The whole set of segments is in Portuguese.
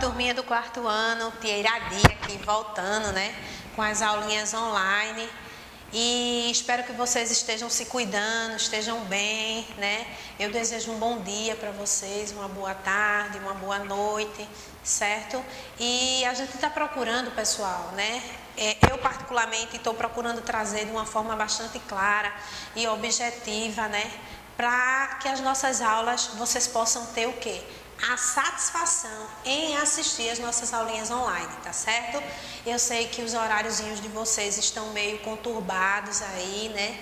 turminha do quarto ano, tia Iradia aqui voltando, né, com as aulinhas online. E espero que vocês estejam se cuidando, estejam bem, né? Eu desejo um bom dia para vocês, uma boa tarde, uma boa noite, certo? E a gente está procurando, pessoal, né? Eu particularmente estou procurando trazer de uma forma bastante clara e objetiva, né? Para que as nossas aulas vocês possam ter o quê? A satisfação em assistir as nossas aulinhas online, tá certo? Eu sei que os horáriozinhos de vocês estão meio conturbados aí, né?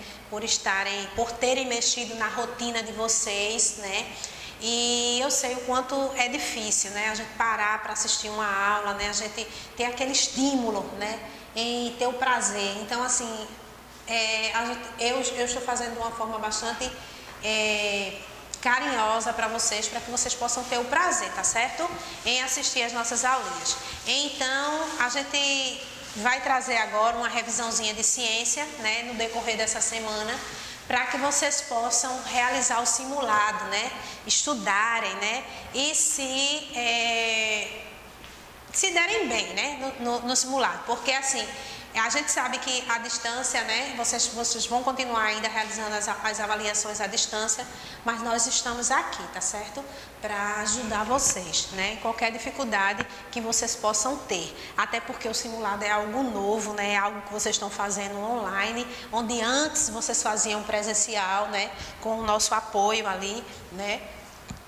Por terem mexido na rotina de vocês, né? E eu sei o quanto é difícil, né? A gente parar para assistir uma aula, né? A gente ter aquele estímulo, né? Em ter o prazer. Então, assim, eu estou fazendo de uma forma bastante carinhosa para que vocês possam ter o prazer, tá certo? Em assistir as nossas aulinhas. Então, a gente vai trazer agora uma revisãozinha de ciência, né, no decorrer dessa semana, para que vocês possam realizar o simulado, né, estudarem, né, e se derem bem, né, no simulado, porque assim, a gente sabe que a distância, né, vocês vão continuar ainda realizando as avaliações à distância, mas nós estamos aqui, tá certo? Para ajudar vocês, né, em qualquer dificuldade que vocês possam ter. Até porque o simulado é algo novo, né, é algo que vocês estão fazendo online, onde antes vocês faziam presencial, né, com o nosso apoio ali, né,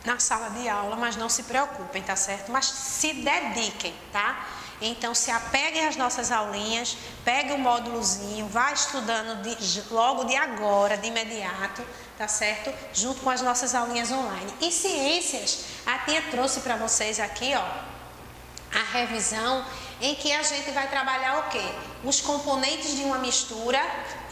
na sala de aula, mas não se preocupem, tá certo? Mas se dediquem, tá? Então, se apeguem às nossas aulinhas, pegue o módulozinho, vá estudando logo de agora, de imediato, tá certo? Junto com as nossas aulinhas online. E ciências, a tia trouxe para vocês aqui, ó, a revisão em que a gente vai trabalhar o quê? Os componentes de uma mistura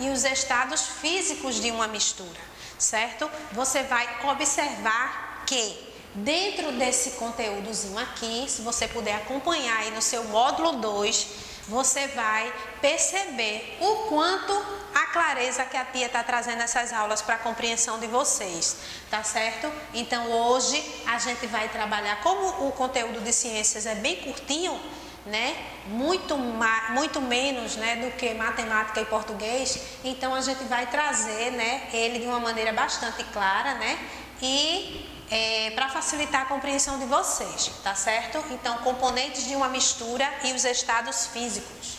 e os estados físicos de uma mistura, certo? Você vai observar que dentro desse conteúdozinho aqui, se você puder acompanhar aí no seu módulo 2, você vai perceber o quanto a clareza que a tia está trazendo essas aulas para a compreensão de vocês, tá certo? Então hoje a gente vai trabalhar, como o conteúdo de ciências é bem curtinho, né? Muito menos, né, do que matemática e português, então a gente vai trazer, né, ele de uma maneira bastante clara, né? E para facilitar a compreensão de vocês, tá certo? Então, componentes de uma mistura e os estados físicos.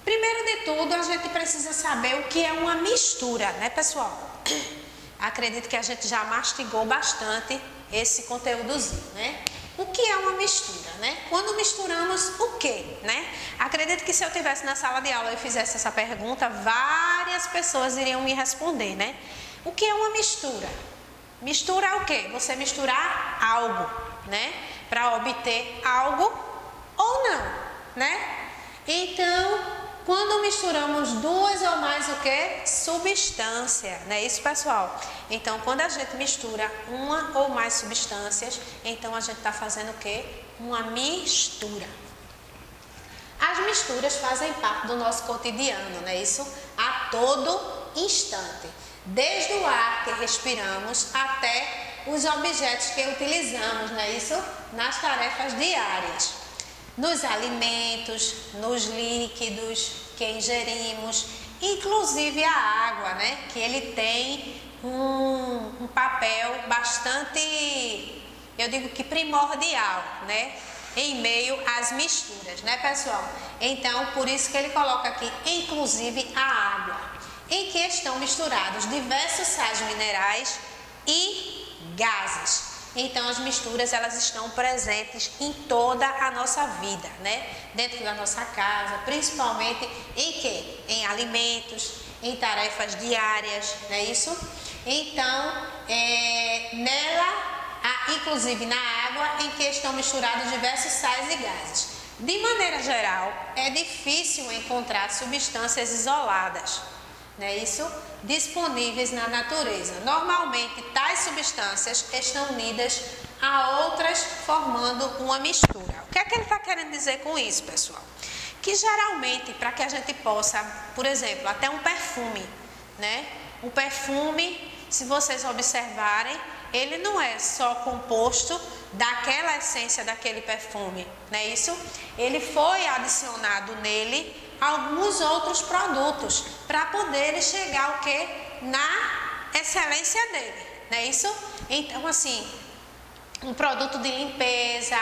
Primeiro de tudo, a gente precisa saber o que é uma mistura, né, pessoal? Acredito que a gente já mastigou bastante esse conteúdozinho, né? O que é uma mistura, né? Quando misturamos o quê, né? Acredito que se eu estivesse na sala de aula e fizesse essa pergunta, várias pessoas iriam me responder, né? O que é uma mistura? Misturar o quê? Você misturar algo, né? Para obter algo ou não, né? Então, quando misturamos duas ou mais o quê? Substância, não é isso, pessoal? Então, quando a gente mistura uma ou mais substâncias, então a gente está fazendo o quê? Uma mistura. As misturas fazem parte do nosso cotidiano, não é isso? A todo instante. Desde o ar que respiramos até os objetos que utilizamos, não é isso? Nas tarefas diárias. Nos alimentos, nos líquidos que ingerimos, inclusive a água, né? Que ele tem um papel bastante, eu digo que primordial, né? Em meio às misturas, né, pessoal? Então, por isso que ele coloca aqui, inclusive a água, em que estão misturados diversos sais minerais e gases. Então, as misturas, elas estão presentes em toda a nossa vida, né? Dentro da nossa casa, principalmente em quê? Em alimentos, em tarefas diárias, não é isso? Então, inclusive na água, em que estão misturados diversos sais e gases. De maneira geral, é difícil encontrar substâncias isoladas, não é isso? Disponíveis na natureza. Normalmente, tais substâncias estão unidas a outras, formando uma mistura. O que é que ele está querendo dizer com isso, pessoal? Que geralmente, para que a gente possa, por exemplo, até um perfume, né? O perfume, se vocês observarem, ele não é só composto daquela essência daquele perfume, não é isso? Ele foi adicionado nele alguns outros produtos para poder chegar o quê? Na excelência dele, não é isso? Então, assim, um produto de limpeza,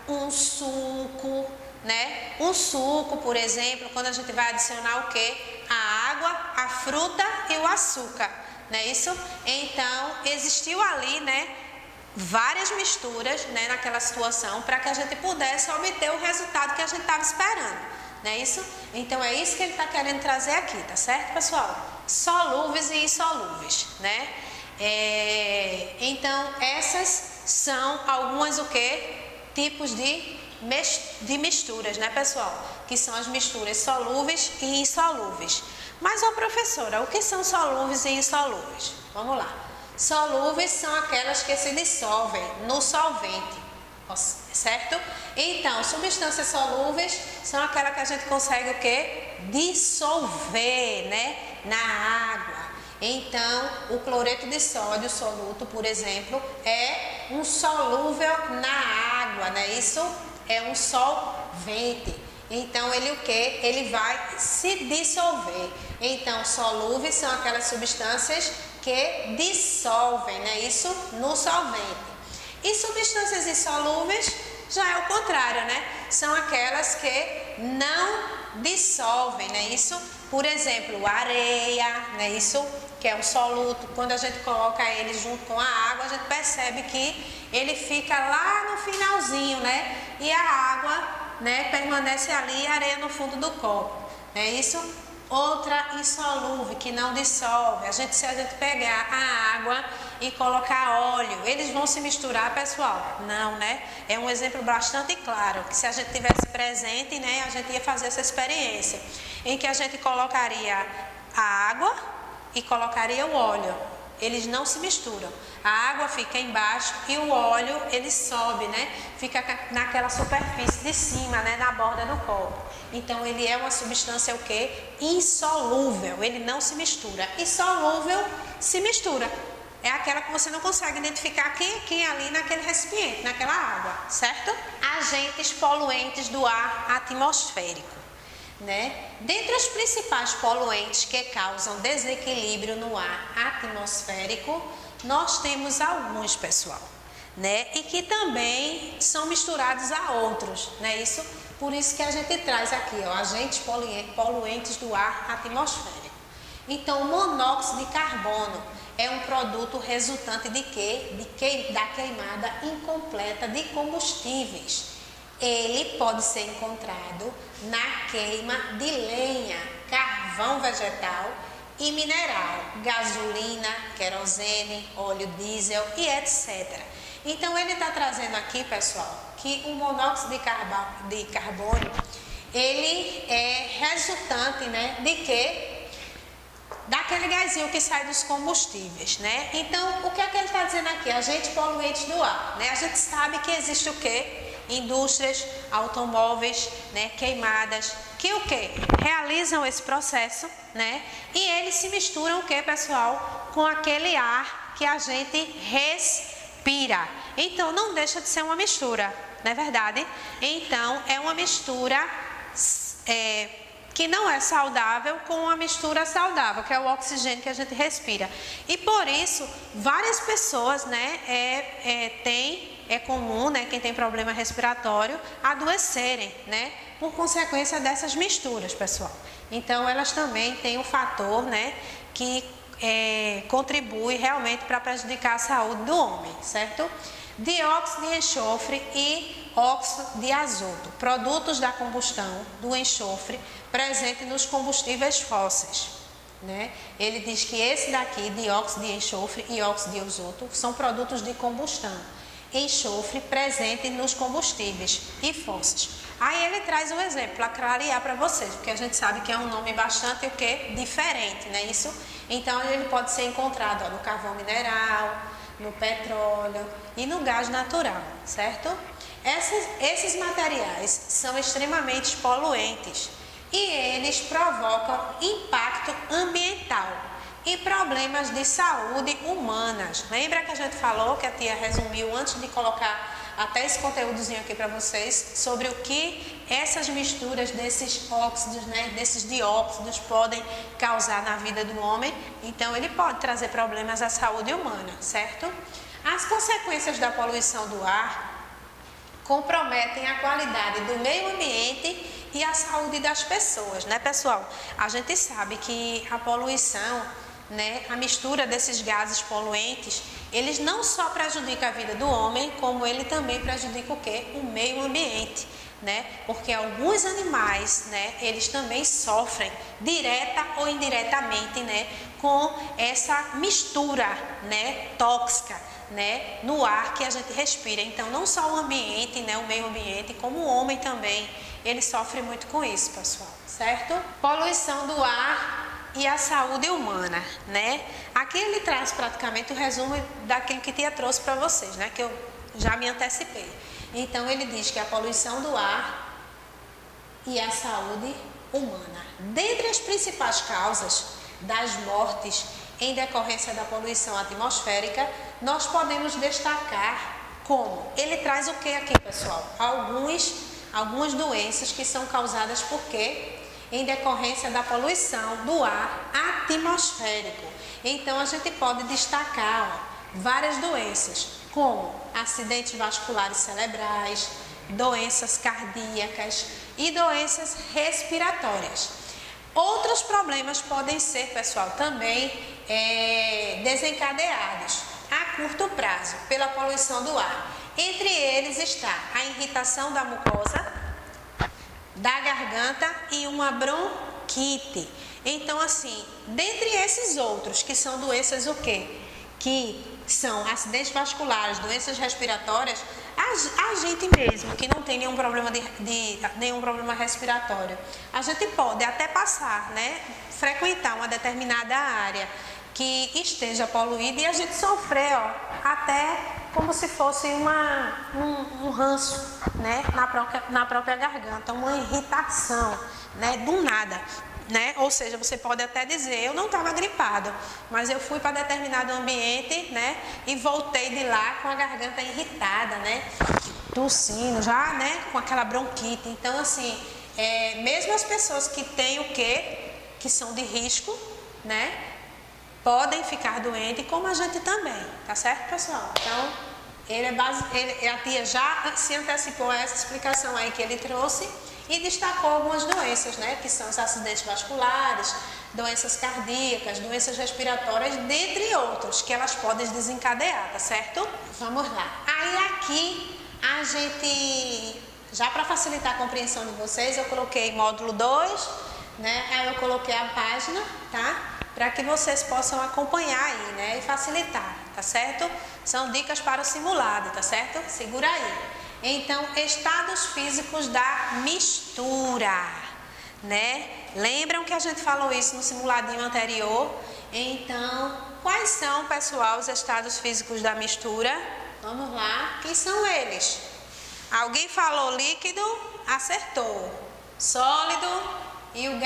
um suco, né? Um suco, por exemplo, quando a gente vai adicionar o quê? A água, a fruta e o açúcar, não é isso? Então, existiu ali, né, várias misturas, né, naquela situação para que a gente pudesse obter o resultado que a gente estava esperando, não é isso? Então, é isso que ele está querendo trazer aqui, tá certo, pessoal? Solúveis e insolúveis, né? Então, essas são algumas o quê? Tipos de misturas, né, pessoal? Que são as misturas solúveis e insolúveis. Mas, ó, professora, o que são solúveis e insolúveis? Vamos lá. Solúveis são aquelas que se dissolvem no solvente, certo? Então, substâncias solúveis são aquelas que a gente consegue o quê? Dissolver, né, na água. Então, o cloreto de sódio soluto, por exemplo, é um solúvel na água, né? Isso é um solvente. Então, ele o quê? Ele vai se dissolver. Então, solúveis são aquelas substâncias que dissolvem, né? Isso no solvente. E substâncias insolúveis já é o contrário, né? São aquelas que não dissolvem, né? Isso, por exemplo, areia, né? Isso que é um soluto. Quando a gente coloca ele junto com a água, a gente percebe que ele fica lá no finalzinho, né? E a água, né, permanece ali, a areia no fundo do copo, né? Isso. Outra insolúvel, que não dissolve. Se a gente pegar a água e colocar óleo, eles vão se misturar, pessoal? Não, né? É um exemplo bastante claro, que se a gente tivesse presente, né, a gente ia fazer essa experiência, em que a gente colocaria a água e colocaria o óleo. Eles não se misturam. A água fica embaixo e o óleo, ele sobe, né? Fica naquela superfície de cima, né? Na borda do copo. Então, ele é uma substância o quê? Insolúvel. Ele não se mistura. E solúvel se mistura. É aquela que você não consegue identificar quem é ali naquele recipiente, naquela água, certo? Agentes poluentes do ar atmosférico. Né? Dentre os principais poluentes que causam desequilíbrio no ar atmosférico, nós temos alguns, pessoal, né? E que também são misturados a outros, né? Isso, por isso que a gente traz aqui, ó, agentes poluentes do ar atmosférico. Então, o monóxido de carbono é um produto resultante de quê? Da queimada incompleta de combustíveis. Ele pode ser encontrado na queima de lenha, carvão vegetal e mineral, gasolina, querosene, óleo diesel e etc. Então, ele está trazendo aqui, pessoal, que o monóxido de carbono, ele é resultante, né, de quê? Daquele gazinho que sai dos combustíveis, né? Então, o que é que ele está dizendo aqui? Agentes poluentes do ar, né? A gente sabe que existe o quê? Indústrias, automóveis, né, queimadas, que o quê? Realizam esse processo, né? E eles se misturam o quê, pessoal? Com aquele ar que a gente respira. Então, não deixa de ser uma mistura, não é verdade? Então, é uma mistura que não é saudável com uma mistura saudável, que é o oxigênio que a gente respira. E por isso, várias pessoas, né, é comum, né, quem tem problema respiratório, adoecerem, né, por consequência dessas misturas, pessoal. Então, elas também têm um fator, né, que contribui realmente para prejudicar a saúde do homem, certo? Dióxido de enxofre e óxido de azoto, produtos da combustão do enxofre presente nos combustíveis fósseis, né? Ele diz que esse daqui, dióxido de enxofre e óxido de azoto, são produtos de combustão. Enxofre presente nos combustíveis e fósseis. Aí ele traz um exemplo para clarear para vocês, porque a gente sabe que é um nome bastante o quê? Diferente, né? Isso. Então ele pode ser encontrado, ó, no carvão mineral, no petróleo e no gás natural, certo? Esses materiais são extremamente poluentes e eles provocam impacto ambiental, e problemas de saúde humanas. Lembra que a gente falou, que a tia resumiu antes de colocar até esse conteúdozinho aqui para vocês, sobre o que essas misturas desses óxidos, né, desses dióxidos podem causar na vida do homem? Então, ele pode trazer problemas à saúde humana, certo? As consequências da poluição do ar comprometem a qualidade do meio ambiente e a saúde das pessoas, né, pessoal? A gente sabe que a poluição, né, a mistura desses gases poluentes, eles não só prejudicam a vida do homem, como ele também prejudica o quê? O meio ambiente, né? Porque alguns animais, né, eles também sofrem direta ou indiretamente, né, com essa mistura, né, tóxica, né, no ar que a gente respira. Então, não só o ambiente, né, o meio ambiente, como o homem também, ele sofre muito com isso, pessoal, certo? Poluição do ar e a saúde humana, né? Aqui ele traz praticamente o resumo daquilo que tia trouxe para vocês, né? Que eu já me antecipei. Então, ele diz que a poluição do ar e a saúde humana. Dentre as principais causas das mortes em decorrência da poluição atmosférica, nós podemos destacar como? Ele traz o que aqui, pessoal? Algumas doenças que são causadas por quê? Em decorrência da poluição do ar atmosférico. Então, a gente pode destacar várias doenças, como acidentes vasculares cerebrais, doenças cardíacas e doenças respiratórias. Outros problemas podem ser, pessoal, também desencadeados a curto prazo pela poluição do ar. Entre eles está a irritação da mucosa, da garganta e uma bronquite. Então, assim, dentre esses outros, que são doenças o quê? Que são acidentes vasculares, doenças respiratórias, a gente mesmo que não tem nenhum problema nenhum problema respiratório, a gente pode até passar, né, frequentar uma determinada área que esteja poluída e a gente sofrer, ó, até como se fosse um ranço, né, na própria garganta, uma irritação, né, do nada, né? Ou seja, você pode até dizer, eu não estava gripado, mas eu fui para determinado ambiente, né, e voltei de lá com a garganta irritada, né, tossindo já, né, com aquela bronquite. Então, assim, mesmo as pessoas que têm o quê? Que são de risco, né, podem ficar doentes, como a gente também, tá certo, pessoal? Então, a tia já se antecipou a essa explicação aí que ele trouxe e destacou algumas doenças, né, que são os acidentes vasculares, doenças cardíacas, doenças respiratórias, dentre outros, que elas podem desencadear, tá certo? Vamos lá. Aí aqui, a gente, já para facilitar a compreensão de vocês, eu coloquei módulo 2, né, aí eu coloquei a página, tá? Para que vocês possam acompanhar aí, né, e facilitar, tá certo? São dicas para o simulado, tá certo? Segura aí. Então, estados físicos da mistura, né? Lembram que a gente falou isso no simuladinho anterior? Então, quais são, pessoal, os estados físicos da mistura? Vamos lá. Quem são eles? Alguém falou líquido? Acertou. Sólido e o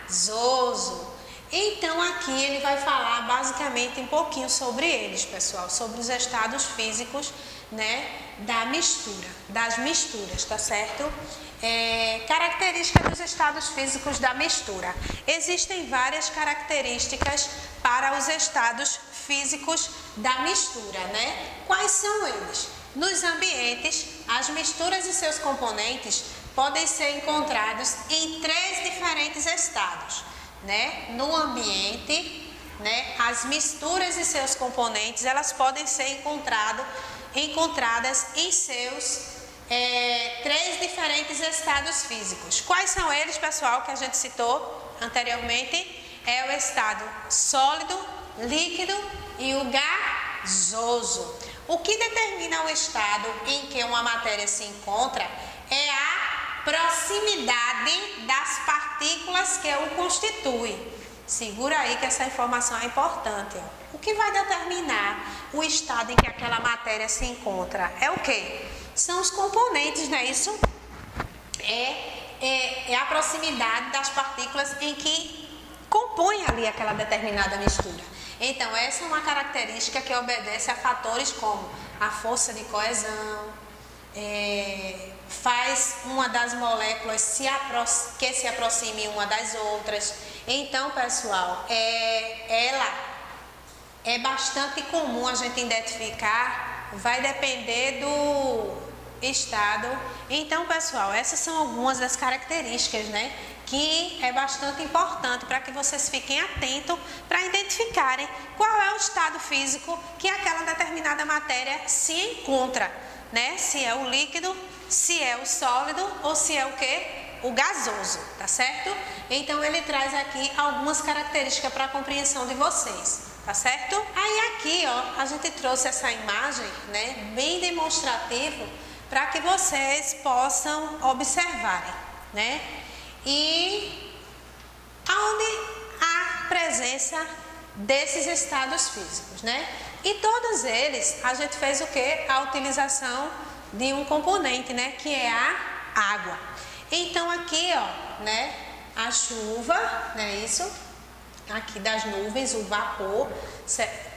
gasoso. Então, aqui ele vai falar basicamente um pouquinho sobre eles, pessoal, sobre os estados físicos, né, da mistura, das misturas, tá certo? Características dos estados físicos da mistura. Existem várias características para os estados físicos da mistura, né? Quais são eles? Nos ambientes, as misturas e seus componentes podem ser encontrados em 3 diferentes estados, né? No ambiente, né, as misturas e seus componentes, elas podem ser encontradas em seus 3 diferentes estados físicos. Quais são eles, pessoal, que a gente citou anteriormente? É o estado sólido, líquido e o gasoso. O que determina o estado em que uma matéria se encontra é a proximidade das partículas que o constituem. Segura aí que essa informação é importante, ó. O que vai determinar o estado em que aquela matéria se encontra é o quê? São os componentes, não é isso? É a proximidade das partículas em que compõem ali aquela determinada mistura. Então, essa é uma característica que obedece a fatores como a força de coesão, faz uma das moléculas que se aproxime uma das outras. Então, pessoal, ela é bastante comum a gente identificar, vai depender do estado. Então, pessoal, essas são algumas das características, né, que é bastante importante para que vocês fiquem atentos para identificarem qual é o estado físico que aquela determinada matéria se encontra, né? Se é o líquido, se é o sólido ou se é o quê? O gasoso, tá certo? Então ele traz aqui algumas características para a compreensão de vocês, tá certo? Aí aqui, ó, a gente trouxe essa imagem, né, bem demonstrativo para que vocês possam observarem, né? E onde há presença desses estados físicos, né? E todos eles, a gente fez o quê? A utilização de um componente, né? Que é a água. Então aqui, ó, né? A chuva, né? Isso, aqui das nuvens, o vapor,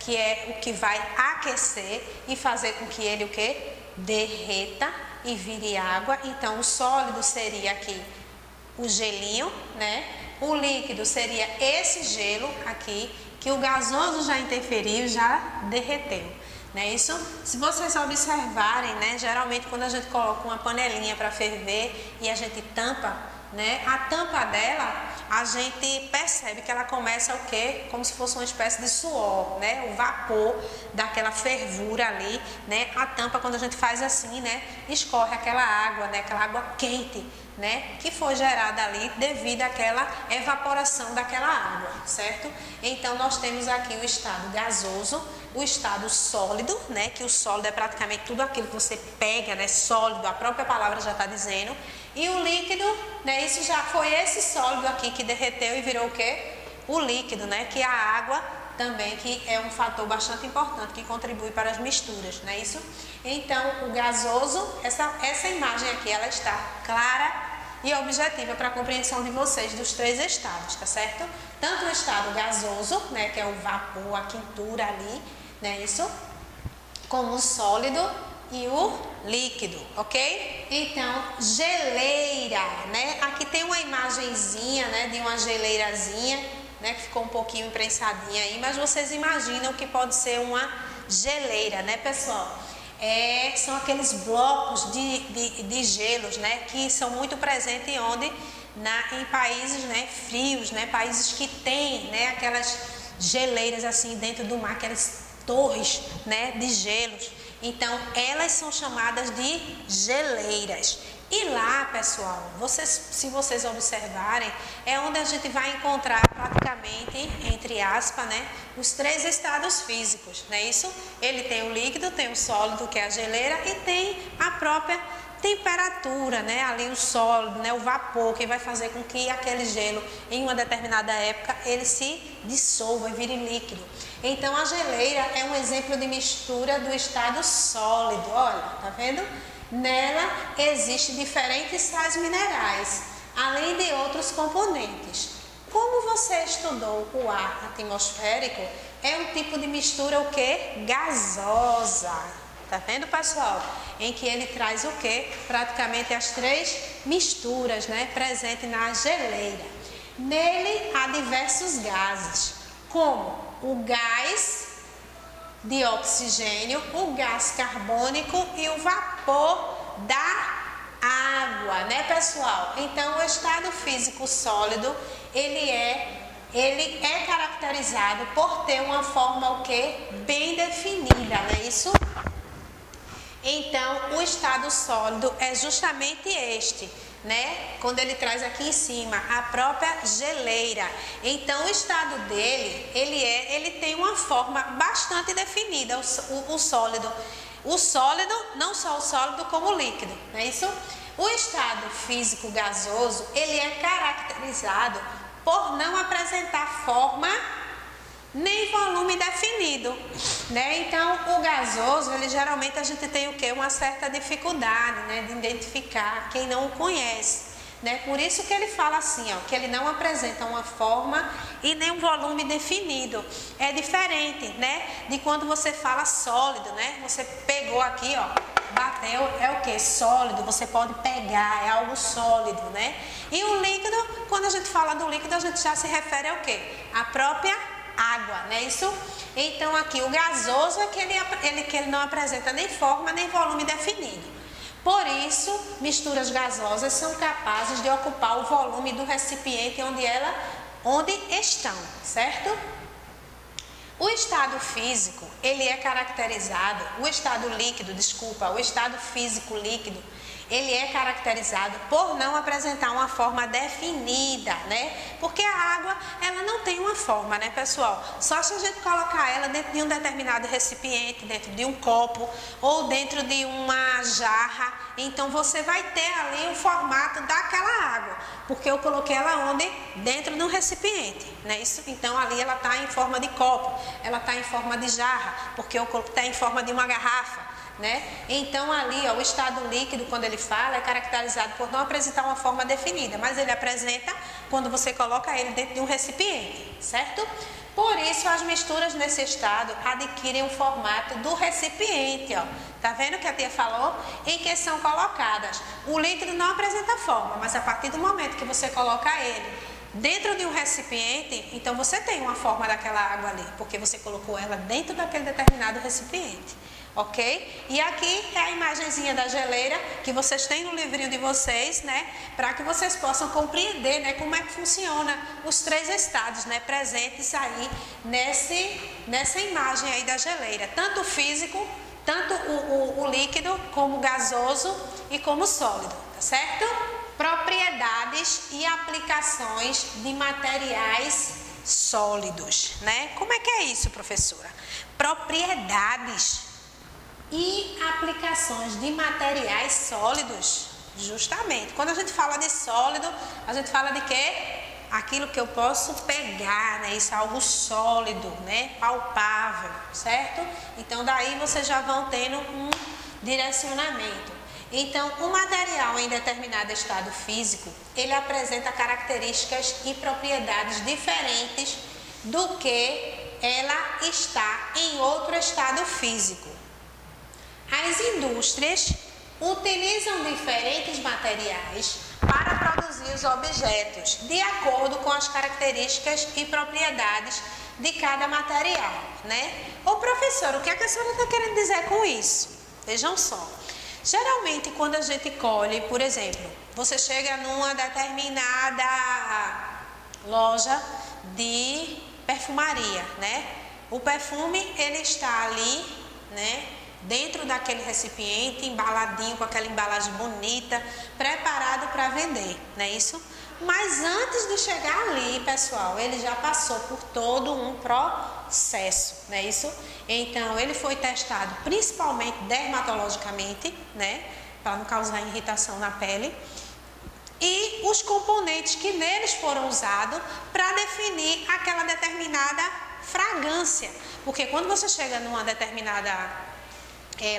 que é o que vai aquecer e fazer com que ele o quê? Derreta e vire água. Então o sólido seria aqui o gelinho, né? O líquido seria esse gelo aqui, que o gasoso já interferiu, já derreteu, né? Isso, se vocês observarem, né? Geralmente quando a gente coloca uma panelinha para ferver e a gente tampa, né? A tampa dela, a gente percebe que ela começa o quê? Como se fosse uma espécie de suor, né? O vapor daquela fervura ali, né? A tampa, quando a gente faz assim, né? Escorre aquela água, né? Aquela água quente, né, que foi gerada ali devido àquela evaporação daquela água, certo? Então nós temos aqui o estado gasoso, o estado sólido, né, que o sólido é praticamente tudo aquilo que você pega, né, sólido, a própria palavra já está dizendo, e o líquido, né, isso já foi esse sólido aqui que derreteu e virou o quê? O líquido, né, que é a água também, que é um fator bastante importante que contribui para as misturas, não é isso? Então, o gasoso, essa imagem aqui, ela está clara e objetiva para a compreensão de vocês dos três estados, tá certo? Tanto o estado gasoso, né, que é o vapor, a quentura ali, né, isso? Como o sólido e o líquido, ok? Então, geleira, né? Aqui tem uma imagenzinha, né, de uma geleirazinha, né, que ficou um pouquinho imprensadinha aí, mas vocês imaginam que pode ser uma geleira, né, pessoal? São aqueles blocos de gelos, né, que são muito presentes em países, né, frios, né, países que têm, né, aquelas geleiras assim dentro do mar, aquelas torres, né, de gelos. Então, elas são chamadas de geleiras. E lá, pessoal, se vocês observarem, é onde a gente vai encontrar praticamente, entre aspas, né, os três estados físicos, não é isso? Ele tem o líquido, tem o sólido, que é a geleira, e tem a própria temperatura, né, ali o sólido, né, o vapor, que vai fazer com que aquele gelo, em uma determinada época, ele se dissolva e vire líquido. Então, a geleira é um exemplo de mistura do estado sólido, olha, tá vendo? Nela existem diferentes sais minerais, além de outros componentes. Como você estudou o ar atmosférico, é um tipo de mistura o quê? Gasosa. Tá vendo, pessoal? Em que ele traz o quê? Praticamente as três misturas, né, presentes na geleira. Nele há diversos gases, como o gás de oxigênio, o gás carbônico e o vapor da água, né, pessoal? Então, o estado físico sólido, ele é caracterizado por ter uma forma o quê? Bem definida, não é isso? Então, o estado sólido é justamente este, né? Quando ele traz aqui em cima a própria geleira. Então, o estado dele, ele tem uma forma bastante definida, o sólido. O sólido, não só o sólido como o líquido, não é isso? O estado físico gasoso, ele é caracterizado por não apresentar forma nem volume definido, né? Então, o gasoso, ele geralmente a gente tem o quê? Uma certa dificuldade, né, de identificar quem não o conhece, né? Por isso que ele fala assim, ó, que ele não apresenta uma forma e nem um volume definido. É diferente, né, de quando você fala sólido, né? Você pegou aqui, ó, bateu, é o que? Sólido, você pode pegar, é algo sólido, né? E o líquido, quando a gente fala do líquido, a gente já se refere ao que? A própria água, não é isso? Então aqui o gasoso é que ele não apresenta nem forma nem volume definido. Por isso, misturas gasosas são capazes de ocupar o volume do recipiente onde estão, certo? O estado físico, ele é caracterizado, o estado físico líquido, ele é caracterizado por não apresentar uma forma definida, né? Porque a água, ela não tem uma forma, né, pessoal? Só se a gente colocar ela dentro de um determinado recipiente, dentro de um copo ou dentro de uma jarra, então você vai ter ali o formato daquela água, porque eu coloquei ela onde? Dentro de um recipiente, né? Isso, então ali ela está em forma de copo, ela está em forma de jarra, porque eu está em forma de uma garrafa, né? Então ali, ó, o estado líquido, quando ele fala, é caracterizado por não apresentar uma forma definida, mas ele apresenta quando você coloca ele dentro de um recipiente, certo? Por isso as misturas nesse estado adquirem o formato do recipiente, ó. Tá vendo que a tia falou? Em que são colocadas. O líquido não apresenta forma, mas a partir do momento que você coloca ele dentro de um recipiente, então você tem uma forma daquela água ali, porque você colocou ela dentro daquele determinado recipiente. Ok? E aqui é a imagenzinha da geleira que vocês têm no livrinho de vocês, né? Para que vocês possam compreender, né, como é que funciona os três estados, né, presentes aí nessa imagem aí da geleira. Tanto o físico, tanto o líquido, como o gasoso e como o sólido, tá certo? Propriedades e aplicações de materiais sólidos, né? Como é que é isso, professora? Propriedades e aplicações de materiais sólidos, justamente. Quando a gente fala de sólido, a gente fala de quê? Aquilo que eu posso pegar, né? Isso é algo sólido, né? Palpável, certo? Então daí vocês já vão tendo um direcionamento. Então, o material em determinado estado físico, ele apresenta características e propriedades diferentes do que ela está em outro estado físico. As indústrias utilizam diferentes materiais para produzir os objetos, de acordo com as características e propriedades de cada material, né? Ô professor, o que a senhora está querendo dizer com isso? Vejam só. Geralmente, quando a gente colhe, por exemplo, você chega numa determinada loja de perfumaria, né? O perfume, ele está ali, né, dentro daquele recipiente, embaladinho, com aquela embalagem bonita, preparado para vender, não é isso? Mas antes de chegar ali, pessoal, ele já passou por todo um processo, não é isso? Então, ele foi testado principalmente dermatologicamente, né, para não causar irritação na pele, e os componentes que neles foram usados para definir aquela determinada fragrância, porque quando você chega numa determinada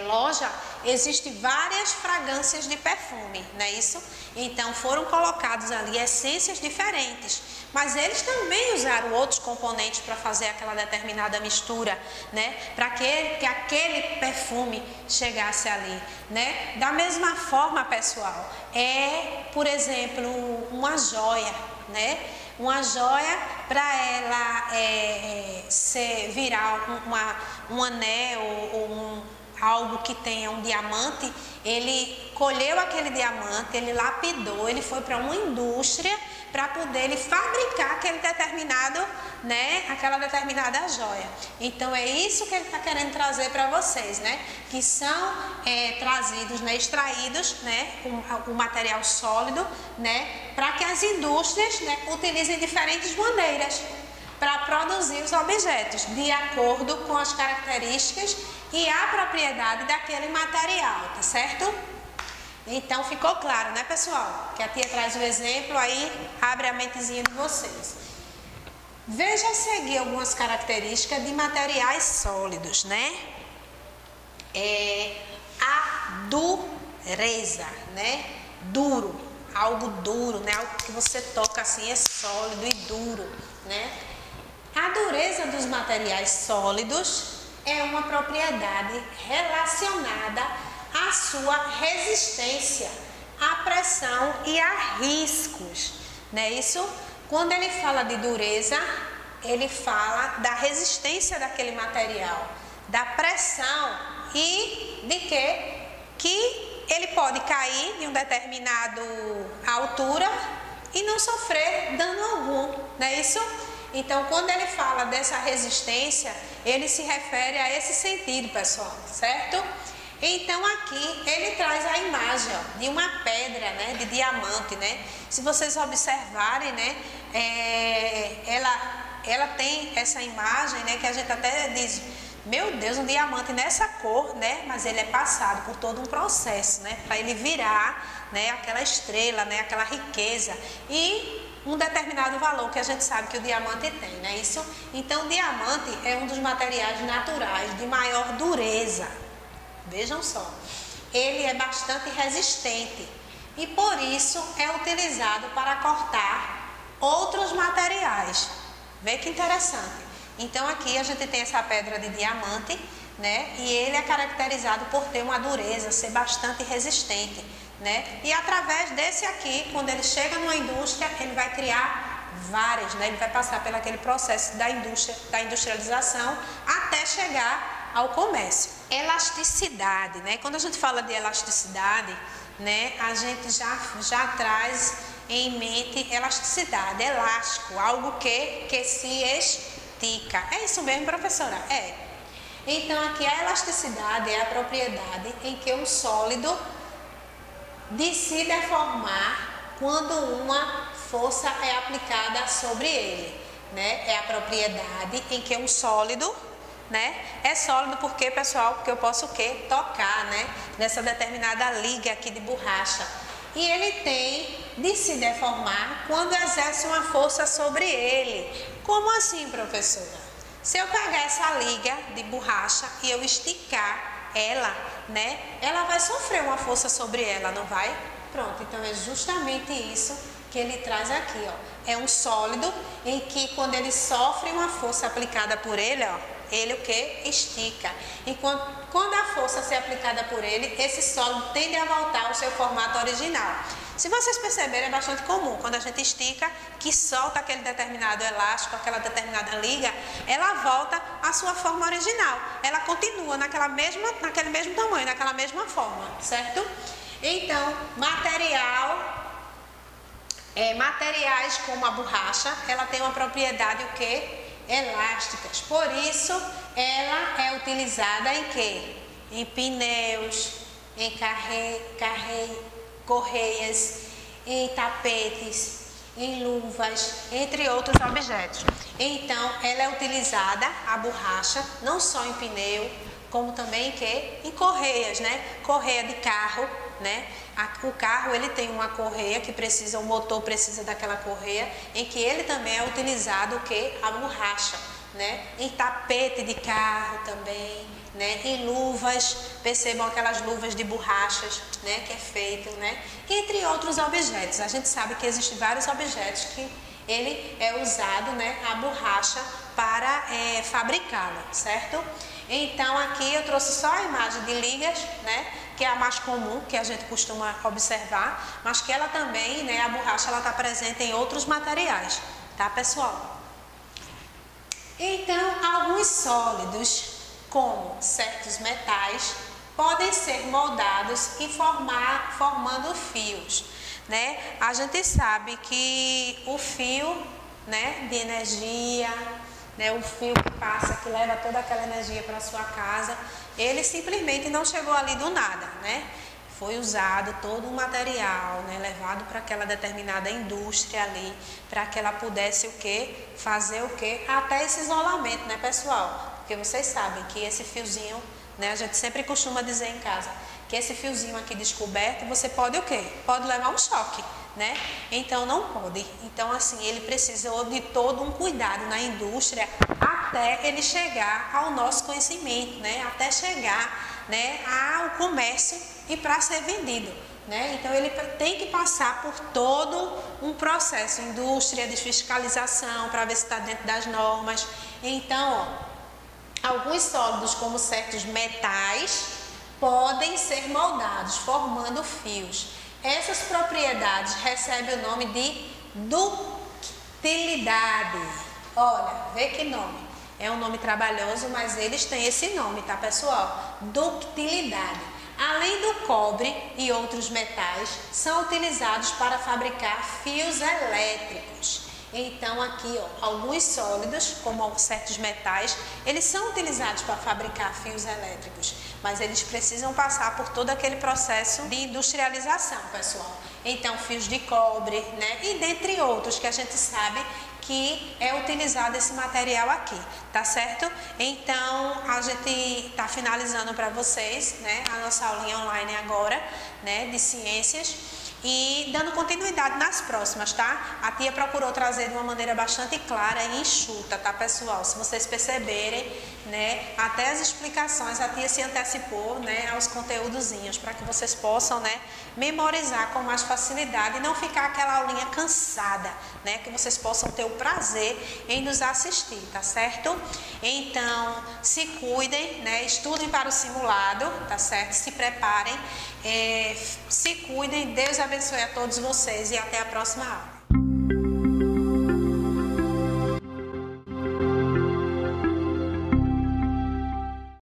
loja, existem várias fragrâncias de perfume, não é isso? Então foram colocados ali essências diferentes, mas eles também usaram outros componentes para fazer aquela determinada mistura, né? Para que aquele perfume chegasse ali, né? Da mesma forma, pessoal, por exemplo, uma joia, né? Uma joia, para ela virar um anel ou algo que tenha um diamante, ele colheu aquele diamante, ele lapidou, ele foi para uma indústria para poder ele fabricar aquele determinado, né, aquela determinada joia. Então é isso que ele está querendo trazer para vocês, né, que são trazidos, né, extraídos, né, o material sólido, né, para que as indústrias, né, utilizem diferentes maneiras para produzir os objetos, de acordo com as características e a propriedade daquele material, tá certo? Então ficou claro, né, pessoal? Que a tia traz o exemplo, aí abre a mentezinha de vocês. Veja a seguir algumas características de materiais sólidos, né? A dureza, né? Duro, algo duro, né? Algo que você toca assim é sólido e duro, né? A dureza dos materiais sólidos é uma propriedade relacionada à sua resistência à pressão e a riscos, né? Isso, quando ele fala de dureza, ele fala da resistência daquele material, da pressão e de que ele pode cair em um determinado altura e não sofrer dano algum, não é isso? Então, quando ele fala dessa resistência, ele se refere a esse sentido, pessoal, certo? Então, aqui ele traz a imagem, ó, de uma pedra, né, de diamante, né? Se vocês observarem, né, ela tem essa imagem, né, que a gente até diz, meu Deus, um diamante nessa cor, né? Mas ele é passado por todo um processo, né? Para ele virar, né, aquela estrela, né, aquela riqueza e um determinado valor que a gente sabe que o diamante tem, né? Isso. Então, o diamante é um dos materiais naturais de maior dureza. Vejam só, ele é bastante resistente e por isso é utilizado para cortar outros materiais. Vê que interessante. Então aqui a gente tem essa pedra de diamante, né? E ele é caracterizado por ter uma dureza, ser bastante resistente, né? E através desse aqui, quando ele chega numa indústria, ele vai criar várias, né? Ele vai passar pelo aquele processo da industrialização até chegar ao comércio. Elasticidade, né? Quando a gente fala de elasticidade, né? A gente já traz em mente elasticidade, elástico, algo que se estica. É isso mesmo, professora? É. Então, aqui a elasticidade é a propriedade em que um sólido de se deformar quando uma força é aplicada sobre ele, né? É a propriedade em que um sólido, né? É sólido porque, pessoal, porque eu posso o quê? Tocar, né? Nessa determinada liga aqui de borracha. E ele tem de se deformar quando exerce uma força sobre ele. Como assim, professora? Se eu pegar essa liga de borracha e eu esticar ela, né? Ela vai sofrer uma força sobre ela, não vai? Pronto, então é justamente isso que ele traz aqui, ó. É um sólido em que quando ele sofre uma força aplicada por ele, ó, ele o que? Estica. Enquanto quando a força ser aplicada por ele, esse sólido tende a voltar ao seu formato original. Se vocês perceberem, é bastante comum, quando a gente estica, que solta aquele determinado elástico, aquela determinada liga, ela volta à sua forma original. Ela continua naquele mesmo tamanho, naquela mesma forma, certo? Então, materiais como a borracha, ela tem uma propriedade o quê? Elásticas. Por isso, ela é utilizada em quê? Em pneus, em correias, em tapetes, em luvas, entre outros objetos. Então, ela é utilizada, a borracha, não só em pneu, como também em correias, né? Correia de carro, né? O carro, ele tem uma correia que precisa, o motor precisa daquela correia, em que ele também é utilizado o quê? A borracha, né? Em tapete de carro também, né? Em luvas, percebam aquelas luvas de borrachas, né? Que é feito, né? Entre outros objetos. A gente sabe que existem vários objetos que ele é usado, né? A borracha para fabricá-la, certo? Então aqui eu trouxe só a imagem de ligas, né? Que é a mais comum, que a gente costuma observar, mas que ela também, né? A borracha, ela está presente em outros materiais, tá, pessoal? Então, alguns sólidos, como certos metais, podem ser moldados e formando fios, né? A gente sabe que o fio, né, de energia, né, o fio que passa, que leva toda aquela energia para a sua casa, ele simplesmente não chegou ali do nada, né? Foi usado todo um material, né, levado para aquela determinada indústria ali, para que ela pudesse o quê? Fazer o quê? Até esse isolamento, né, pessoal? Porque vocês sabem que esse fiozinho, né, a gente sempre costuma dizer em casa, que esse fiozinho aqui descoberto, você pode o quê? Pode levar um choque, né? Então não pode. Então assim, ele precisou de todo um cuidado na indústria até ele chegar ao nosso conhecimento, né? Até chegar, né, ao comércio e para ser vendido. né? Então ele tem que passar por todo um processo, indústria de fiscalização, para ver se está dentro das normas. Então, ó, alguns sólidos, como certos metais, podem ser moldados, formando fios. Essas propriedades recebem o nome de ductilidade. Olha, vê que nome. É um nome trabalhoso, mas eles têm esse nome, tá, pessoal? Ductilidade. Além do cobre e outros metais, são utilizados para fabricar fios elétricos. Então aqui, ó, alguns sólidos, como certos metais, eles são utilizados para fabricar fios elétricos, mas eles precisam passar por todo aquele processo de industrialização, pessoal. Então fios de cobre, né, e dentre outros que a gente sabe que é utilizado esse material aqui, tá certo? Então, a gente tá finalizando para vocês, né, a nossa aulinha online agora, né, de ciências, e dando continuidade nas próximas, tá? A tia procurou trazer de uma maneira bastante clara e enxuta, tá, pessoal? Se vocês perceberem, né, até as explicações, a tia se antecipou, né, aos conteúdozinhos, para que vocês possam, né, memorizar com mais facilidade e não ficar aquela aulinha cansada, né, que vocês possam ter o prazer em nos assistir, tá certo? Então, se cuidem, né, estudem para o simulado, tá certo? Se preparem, se cuidem, Deus abençoe a todos vocês e até a próxima aula.